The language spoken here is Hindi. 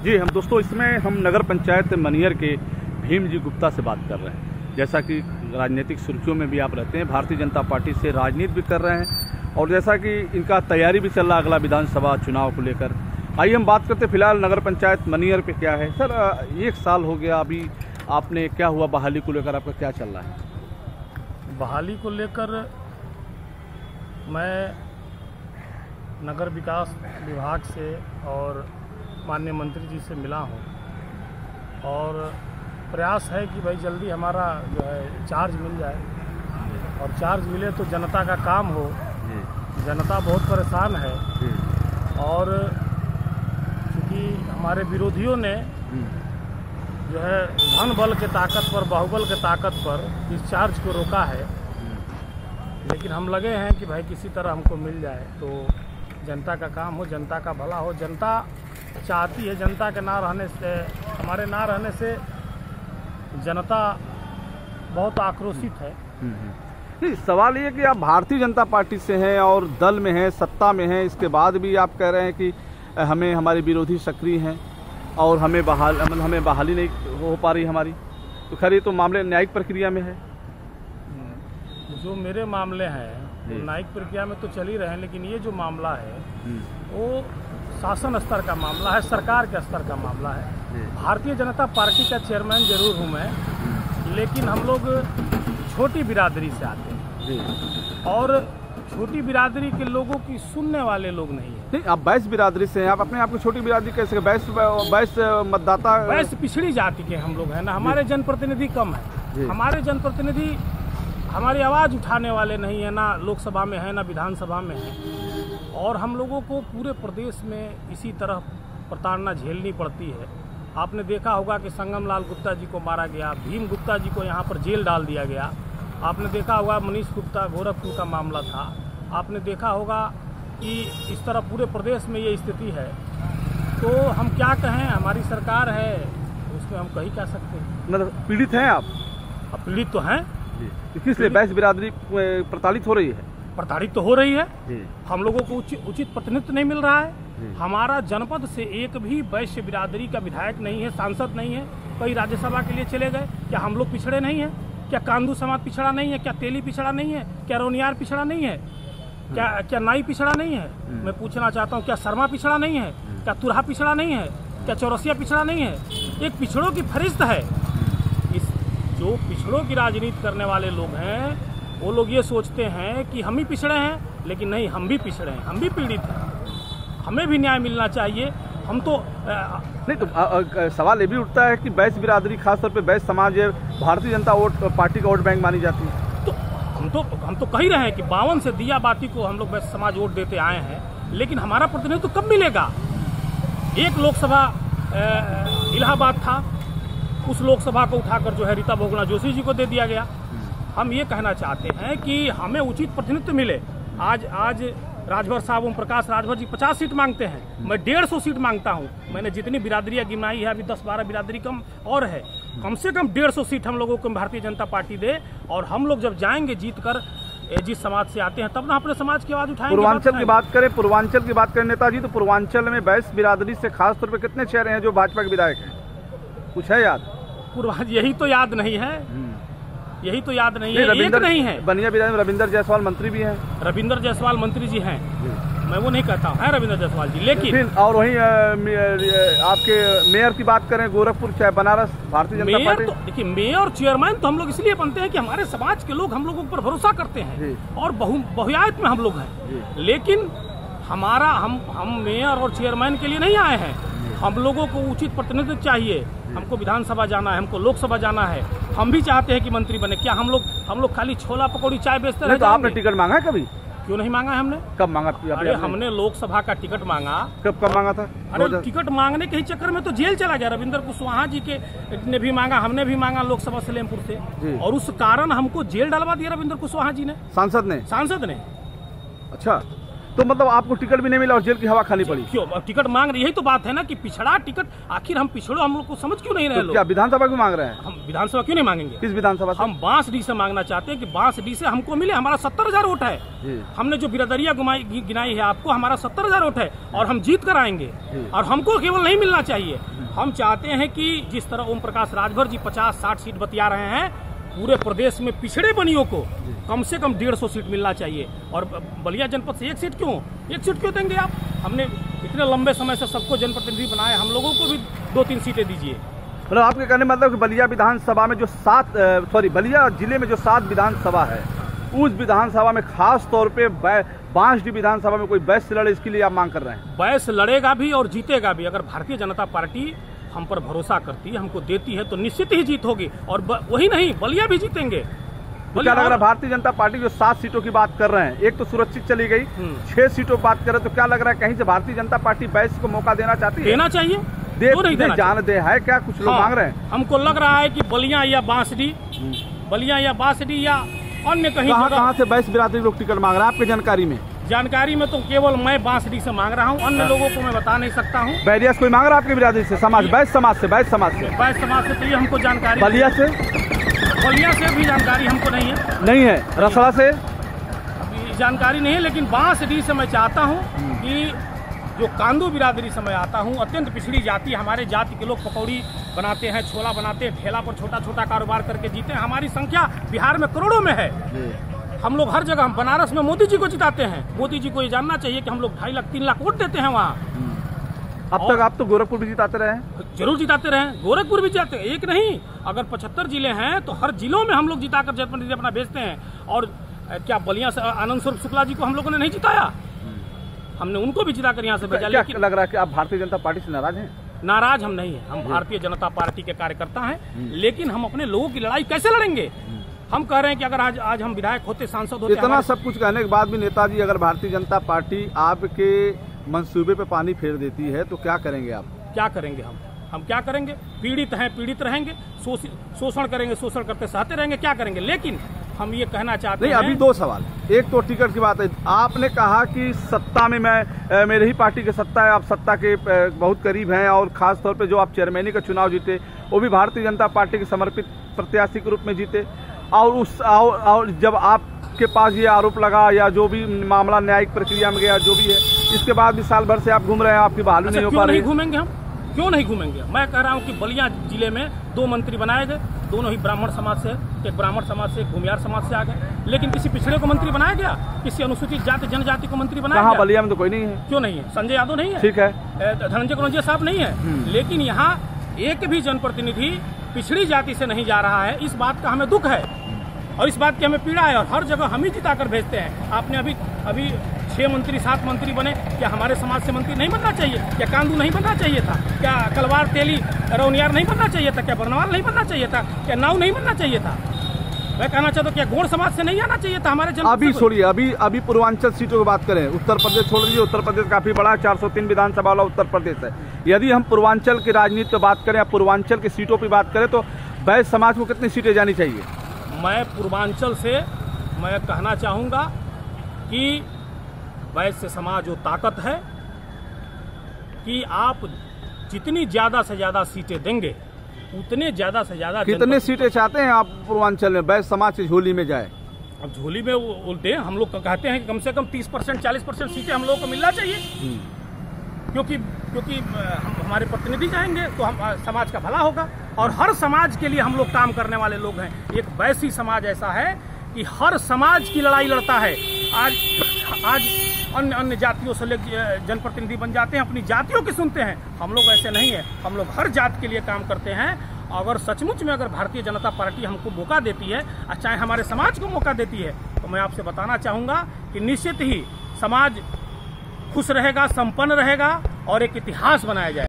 जी हम दोस्तों इसमें हम नगर पंचायत मनियर के भीम जी गुप्ता से बात कर रहे हैं। जैसा कि राजनीतिक सुर्खियों में भी आप रहते हैं, भारतीय जनता पार्टी से राजनीति भी कर रहे हैं और जैसा कि इनका तैयारी भी चल रहा है अगला विधानसभा चुनाव को लेकर। आइए हम बात करते हैं फिलहाल नगर पंचायत मनियर पे क्या है। सर 1 साल हो गया, अभी आपने क्या हुआ बहाली को लेकर, आपका क्या चल रहा है? बहाली को लेकर मैं नगर विकास विभाग से और माननीय मंत्री जी से मिला हूं और प्रयास है कि भाई जल्दी हमारा जो है चार्ज मिल जाए और चार्ज मिले तो जनता का काम हो। जनता बहुत परेशान है और क्योंकि हमारे विरोधियों ने जो है धन बल के ताकत पर, बाहुबल के ताकत पर इस चार्ज को रोका है, लेकिन हम लगे हैं कि भाई किसी तरह हमको मिल जाए तो जनता का काम हो, जनता का भला हो। जनता चाहती है, जनता के ना रहने से, हमारे ना रहने से जनता बहुत आक्रोशित है। नहीं, सवाल ये कि आप भारतीय जनता पार्टी से हैं और दल में हैं, सत्ता में हैं, इसके बाद भी आप कह रहे हैं कि हमें हमारे विरोधी सक्रिय हैं और हमें बहाली नहीं हो पा रही हमारी। तो खैर ये तो मामले न्यायिक प्रक्रिया में है। जो मेरे मामले हैं वो न्यायिक प्रक्रिया में तो चल ही रहे हैं, लेकिन ये जो मामला है वो शासन स्तर का मामला है, सरकार के स्तर का मामला है। भारतीय जनता पार्टी का चेयरमैन जरूर हूँ मैं, लेकिन हम लोग छोटी बिरादरी से आते हैं और छोटी बिरादरी के लोगों की सुनने वाले लोग नहीं है। नहीं, आप बैस बिरादरी से हैं, आप अपने आप को छोटी बिरादरी कैसे? बैस मतदाता, बैस पिछड़ी जाति के हम लोग हैं ना, हमारे जनप्रतिनिधि कम है। हमारे जनप्रतिनिधि हमारी आवाज़ उठाने वाले नहीं है, ना लोकसभा में है ना विधानसभा में है। और हम लोगों को पूरे प्रदेश में इसी तरह प्रताड़ना झेलनी पड़ती है। आपने देखा होगा कि संगम लाल गुप्ता जी को मारा गया, भीम गुप्ता जी को यहाँ पर जेल डाल दिया गया। आपने देखा होगा मनीष गुप्ता गोरखपुर का मामला था। आपने देखा होगा कि इस तरह पूरे प्रदेश में ये स्थिति है। तो हम क्या कहें, हमारी सरकार है उसमें हम कहीं क्या सकते हैं। मतलब पीड़ित हैं आप? पीड़ित तो हैं। किस लिए बैस बिरादरी प्रताड़ित हो रही है? प्रताड़ित तो हो रही है। हम लोगों को उचित प्रतिनिधित्व नहीं मिल रहा है। हमारा जनपद से एक भी वैश्य बिरादरी का विधायक नहीं है, सांसद नहीं है। कई राज्यसभा के लिए चले गए। क्या हम लोग पिछड़े नहीं हैं? क्या कांदू समाज पिछड़ा नहीं है? क्या तेली पिछड़ा नहीं है? क्या रोनियार पिछड़ा नहीं है? क्या नाई पिछड़ा नहीं है? मैं पूछना चाहता हूँ, क्या शर्मा पिछड़ा नहीं है? क्या तुरहा पिछड़ा नहीं है? क्या चौरसिया पिछड़ा नहीं है? एक पिछड़ों की फरिश्त है। जो पिछड़ों की राजनीति करने वाले लोग हैं वो लोग ये सोचते हैं कि हम ही पिछड़े हैं, लेकिन नहीं, हम भी पिछड़े हैं, हम भी पीड़ित हैं, हमें भी न्याय मिलना चाहिए। हम तो नहीं तो सवाल ये भी उठता है कि बैस बिरादरी, खासतौर पे बैस समाज भारतीय जनता पार्टी का वोट बैंक मानी जाती है। तो हम तो कह ही रहे हैं कि 52 से दिया बाती को हम लोग बैस समाज वोट देते आए हैं, लेकिन हमारा प्रतिनिधित्व तो कब मिलेगा? एक लोकसभा इलाहाबाद था, उस लोकसभा को उठाकर जो है रीता बहुगुणा जोशी जी को दे दिया गया। हम ये कहना चाहते हैं कि हमें उचित प्रतिनिधित्व मिले। आज राजभर साहब, ओम प्रकाश राजभर जी 50 सीट मांगते हैं, मैं 150 सीट मांगता हूं। मैंने जितनी बिरादरियां गिनाई है, अभी 10-12 बिरादरी कम और है, कम से कम 150 सीट हम लोगों को भारतीय जनता पार्टी दे। और हम लोग जब जाएंगे जीत कर, जिस समाज से आते हैं, तब ना अपने समाज की आवाज उठाएंगे। पूर्वांचल की बात करें नेताजी, तो पूर्वांचल में बैस बिरादरी से खास तौर पर कितने चेहरे हैं जो भाजपा के विधायक हैं? कुछ है याद? यही तो याद नहीं है, यही तो याद नहीं है। एक नहीं है। बनिया विधायक रविंदर जायसवाल मंत्री भी हैं। रविंदर जायसवाल मंत्री जी हैं, मैं वो नहीं कहता हूँ, है रविंदर जायसवाल जी, लेकिन और वहीं आपके मेयर की बात करें, गोरखपुर चाहे बनारस, भारतीय जनता पार्टी। तो देखिए, मेयर चेयरमैन तो हम लोग इसलिए बनते हैं कि हमारे समाज के लोग हम लोगों पर भरोसा करते हैं और बहुआयत में हम लोग हैं। लेकिन हम मेयर और चेयरमैन के लिए नहीं आए हैं। हम लोगों को उचित प्रतिनिधित्व चाहिए। हमको विधानसभा जाना है, हमको लोकसभा जाना है। हम भी चाहते हैं कि मंत्री बने। क्या हम लोग खाली छोला पकौड़ी चाय बेचते रह? तो आपने टिकट मांगा है कभी? क्यों नहीं मांगा है हमने? कब मांगा? अरे हमने लोकसभा का टिकट मांगा। कब मांगा था? अरे टिकट मांगने के ही चक्कर में तो जेल चला गया। रविंदर कुशवाहा जी के ने भी मांगा, हमने भी मांगा लोकसभा सलेमपुर से, और उस कारण हमको जेल डलवा दिया रविंदर कुशवाहा जी ने। सांसद ने? अच्छा, तो मतलब आपको टिकट भी नहीं मिला और जेल की हवा खानी पड़ी? क्यों टिकट मांग रहे? यही तो बात है ना कि पिछड़ा टिकट, आखिर हम पिछड़ो, हम लोग को समझ क्यों नहीं रहे तो लोग? क्या विधानसभा क्यों मांग रहे हैं? हम विधानसभा क्यों नहीं मांगेंगे? किस विधानसभा से? हम बांसडीह से मांगना चाहते हैं कि बांसडीह से हमको मिले। हमारा 70,000 वोट है। हमने जो बिरादरिया गिनाई है आपको, हमारा 70,000 वोट है और हम जीत कर आएंगे। और हमको केवल नहीं मिलना चाहिए, हम चाहते हैं कि जिस तरह ओम प्रकाश राजभर जी 50-60 सीट बतिया रहे हैं, पूरे प्रदेश में पिछड़े बनियों को कम से कम 150 सीट मिलना चाहिए। और बलिया जनपद से 1 सीट क्यों? 1 सीट क्यों देंगे आप? हमने इतने लंबे समय से सबको जनप्रतिनिधि बनाए, हम लोगों को भी 2-3 सीटें दीजिए। मतलब आपके कहने मतलब कि बलिया विधानसभा में जो बलिया जिले में जो 7 विधानसभा है, उस विधानसभा में खास तौर पे बांसडीह विधानसभा में कोई बहस लड़े, इसके लिए आप मांग कर रहे हैं? बहस लड़ेगा भी और जीतेगा भी। अगर भारतीय जनता पार्टी हम पर भरोसा करती है, हमको देती है, तो निश्चित ही जीत होगी। और वही नहीं, बलिया भी जीतेंगे। तो क्या लग रहा है भारतीय जनता पार्टी जो 7 सीटों की बात कर रहे हैं, एक तो सुरक्षित चली गई, 6 सीटों की बात कर रहे हैं, तो क्या लग रहा है कहीं से भारतीय जनता पार्टी बहस को मौका देना चाहती है? देना चाहिए, जान दे है क्या? कुछ लोग मांग रहे हैं। हमको लग रहा है कि बलिया या बांसडीह या अन्य कहीं कहाँ से बैस बिरादरी लोग टिकट मांग रहे हैं आपकी जानकारी में? तो केवल मैं बांसडीह से मांग रहा हूँ, अन्य लोगों को मैं बता नहीं सकता हूँ। बैरिया से कोई मांग रहा है आपकी बिरादरी से? बैस समाज से तो ये हमको जानकारी। बलिया से भी जानकारी हमको नहीं है। रसड़ा से जानकारी नहीं है, लेकिन बांसडीह से मैं चाहता हूँ कि जो कांदू बिरादरी से मैं आता हूँ, अत्यंत पिछड़ी जाति, हमारे जाति के लोग पकौड़ी बनाते हैं, छोला बनाते हैं, ठेला पर छोटा छोटा कारोबार करके जीते हैं। हमारी संख्या बिहार में करोड़ों में है। हम लोग हर जगह, हम बनारस में मोदी जी को जिताते हैं। मोदी जी को ये जानना चाहिए कि हम लोग 2.5 लाख 3 लाख वोट देते हैं वहाँ। अब तक आप तो गोरखपुर भी जिताते रहे? जरूर जिताते रहे, गोरखपुर भी जिताते, एक नहीं, अगर 75 जिले हैं तो हर जिलों में हम लोग जिताकर जनप्रतिनिधि अपना भेजते हैं। और क्या बलिया से आनंद स्वरूप शुक्ला जी को हम लोगों ने नहीं जिताया? हमने उनको भी जिताकर यहाँ से भेजा। लेकिन लग रहा है कि आप भारतीय जनता पार्टी से नाराज हैं? नाराज हम नहीं है, हम भारतीय जनता पार्टी के कार्यकर्ता हैं। लेकिन हम अपने लोगों की लड़ाई कैसे लड़ेंगे? हम कह रहे हैं कि अगर आज हम विधायक होते, सांसद होते, इतना सब कुछ कहने के बाद भी नेताजी, अगर भारतीय जनता पार्टी आपके मंसूबे पे पानी फेर देती है तो क्या करेंगे आप? क्या करेंगे हम क्या करेंगे? पीड़ित हैं, पीड़ित रहेंगे, शोषण करेंगे, शोषण करते सहते रहेंगे, क्या करेंगे? लेकिन हम ये कहना चाहते हैं। अभी 2 सवाल, एक तो टिकट की बात है। आपने कहा कि सत्ता में मेरे ही पार्टी की सत्ता है, आप सत्ता के बहुत करीब हैं, और खास तौर पे जो आप चेयरमैनी का चुनाव जीते वो भी भारतीय जनता पार्टी के समर्पित प्रत्याशी के रूप में जीते। और जब आपके पास ये आरोप लगा या जो भी मामला न्यायिक प्रक्रिया में गया, जो भी है, इसके बाद भी साल भर से आप घूम रहे हैं, आपकी बहाली नहीं हो पा रही। घूमेंगे हम? क्यों नहीं घूमेंगे? मैं कह रहा हूँ कि बलिया जिले में 2 मंत्री बनाए गए, दोनों ही ब्राह्मण समाज से, एक ब्राह्मण समाज से, एक भूमियार समाज से आ गए। लेकिन किसी पिछड़े को मंत्री बनाया गया? किसी अनुसूचित जाति जनजाति को मंत्री बनाया गया? बलिया में तो कोई नहीं है। क्यों नहीं है? संजय यादव नहीं है? ठीक है, धनंजय कनौजिया साहब नहीं है। लेकिन यहाँ एक भी जनप्रतिनिधि पिछड़ी जाति से नहीं जा रहा है। इस बात का हमें दुख है और इस बात की हमें पीड़ा है, और हर जगह हम ही जिताकर भेजते हैं। आपने अभी 6 मंत्री 7 मंत्री बने, क्या हमारे समाज से मंत्री नहीं बनना चाहिए? क्या कांदू नहीं बनना चाहिए था? क्या कलवार तेली रौनियार नहीं बनना चाहिए था? क्या बरनवाल नहीं बनना चाहिए था? क्या नाव नहीं बनना चाहिए था? मैं कहना चाहता हूँ, क्या गोंड समाज से नहीं आना चाहिए था हमारे जनपद? अभी छोड़िए, अभी पूर्वांचल सीटों की बात करें, उत्तर प्रदेश छोड़ दीजिए। उत्तर प्रदेश काफी बड़ा 403 विधानसभा वाला उत्तर प्रदेश है। यदि हम पूर्वांचल की राजनीति पर बात करें या पूर्वांचल की सीटों पर बात करें, तो बैस समाज को कितनी सीटें जानी चाहिए? मैं पूर्वांचल से मैं कहना चाहूँगा कि वैश्य समाज वो ताकत है कि आप जितनी ज़्यादा से ज़्यादा सीटें देंगे, उतने ज़्यादा से ज़्यादा। कितने सीटें चाहते हैं आप पूर्वांचल में वैश्य समाज की झोली में जाए? अब झोली में उल्टे हम लोग कहते हैं कि कम से कम 30% 40% सीटें हम लोगों को मिलना चाहिए। क्योंकि हमारे प्रतिनिधि जाएंगे तो हम समाज का भला होगा, और हर समाज के लिए हम लोग काम करने वाले लोग हैं। एक वैसी समाज ऐसा है कि हर समाज की लड़ाई लड़ता है। आज अन्य जातियों से जनप्रतिनिधि बन जाते हैं, अपनी जातियों की सुनते हैं। हम लोग ऐसे नहीं है, हम लोग हर जात के लिए काम करते हैं। अगर सचमुच में अगर भारतीय जनता पार्टी हमको मौका देती है, चाहे हमारे समाज को मौका देती है, तो मैं आपसे बताना चाहूँगा कि निश्चित ही समाज खुश रहेगा, संपन्न रहेगा और एक इतिहास बनाया जाए।